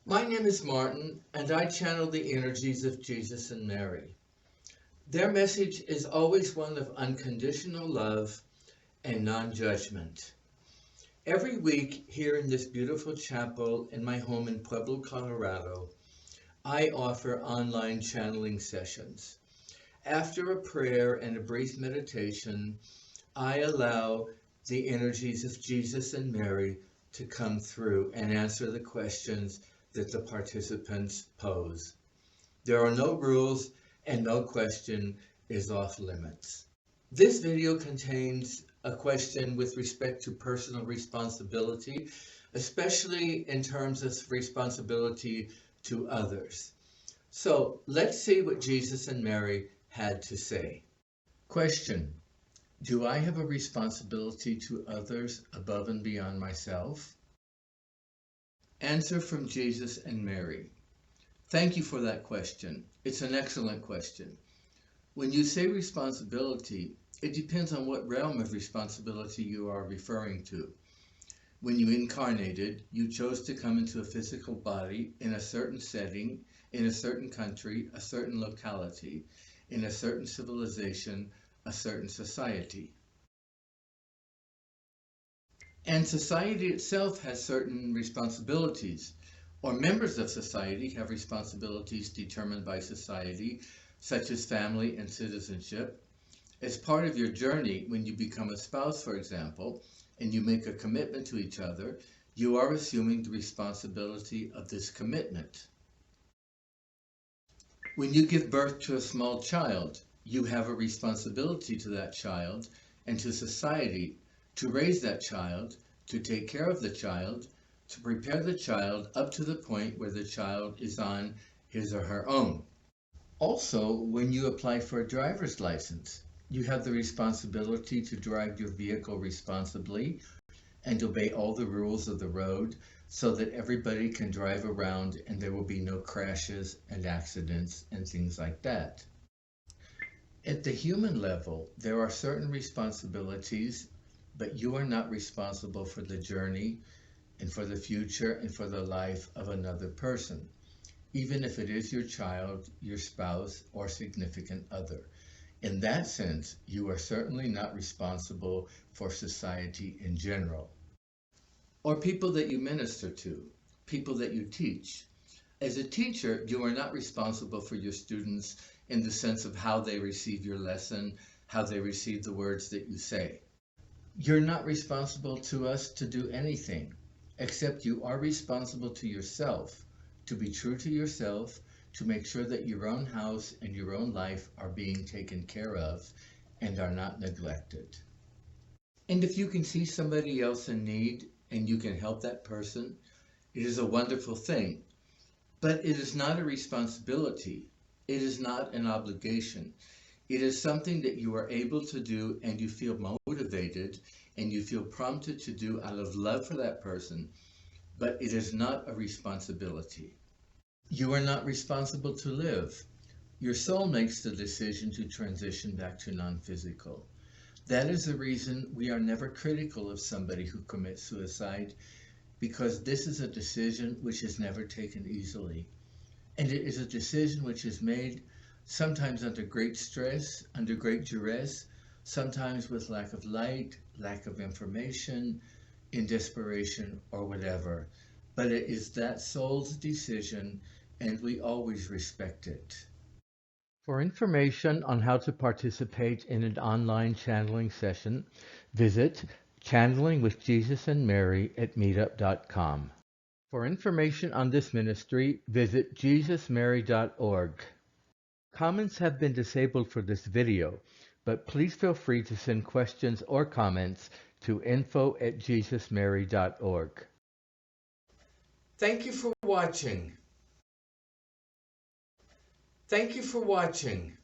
My name is Martin, and I channel the energies of Jesus and Mary. Their message is always one of unconditional love and non-judgment. Every week here in this beautiful chapel in my home in Pueblo, Colorado, I offer online channeling sessions. After a prayer and a brief meditation, I allow the energies of Jesus and Mary to come through and answer the questions that the participants pose. There are no rules and no question is off limits. This video contains a question with respect to personal responsibility, especially in terms of responsibility to others. So let's see what Jesus and Mary had to say. Question: do I have a responsibility to others above and beyond myself? Answer from Jesus and Mary. Thank you for that question. It's an excellent question. When you say responsibility, it depends on what realm of responsibility you are referring to. When you incarnated, you chose to come into a physical body in a certain setting, in a certain country, a certain locality, in a certain civilization, a certain society. And society itself has certain responsibilities, or members of society have responsibilities determined by society, such as family and citizenship. As part of your journey, when you become a spouse, for example, and you make a commitment to each other, you are assuming the responsibility of this commitment. When you give birth to a small child, you have a responsibility to that child and to society to raise that child, to take care of the child, to prepare the child up to the point where the child is on his or her own. Also, when you apply for a driver's license, you have the responsibility to drive your vehicle responsibly and obey all the rules of the road so that everybody can drive around and there will be no crashes and accidents and things like that. At the human level, there are certain responsibilities, but you are not responsible for the journey and for the future and for the life of another person, even if it is your child, your spouse, or significant other. In that sense, you are certainly not responsible for society in general. Or people that you minister to, people that you teach. As a teacher, you are not responsible for your students in the sense of how they receive your lesson, how they receive the words that you say. You're not responsible to us to do anything, except you are responsible to yourself, to be true to yourself, to make sure that your own house and your own life are being taken care of and are not neglected. And if you can see somebody else in need and you can help that person, it is a wonderful thing. But it is not a responsibility. It is not an obligation. It is something that you are able to do and you feel motivated and you feel prompted to do out of love for that person, but it is not a responsibility. You are not responsible to live. Your soul makes the decision to transition back to non-physical. That is the reason we are never critical of somebody who commits suicide, because this is a decision which is never taken easily. And it is a decision which is made sometimes under great stress, under great duress, sometimes with lack of light, lack of information, in desperation, or whatever. But it is that soul's decision, and we always respect it. For information on how to participate in an online channeling session, visit Channeling with Jesus and Mary at meetup.com. For information on this ministry, visit jesusmary.org. Comments have been disabled for this video, but please feel free to send questions or comments to info@jesusmary.org. Thank you for watching. Thank you for watching.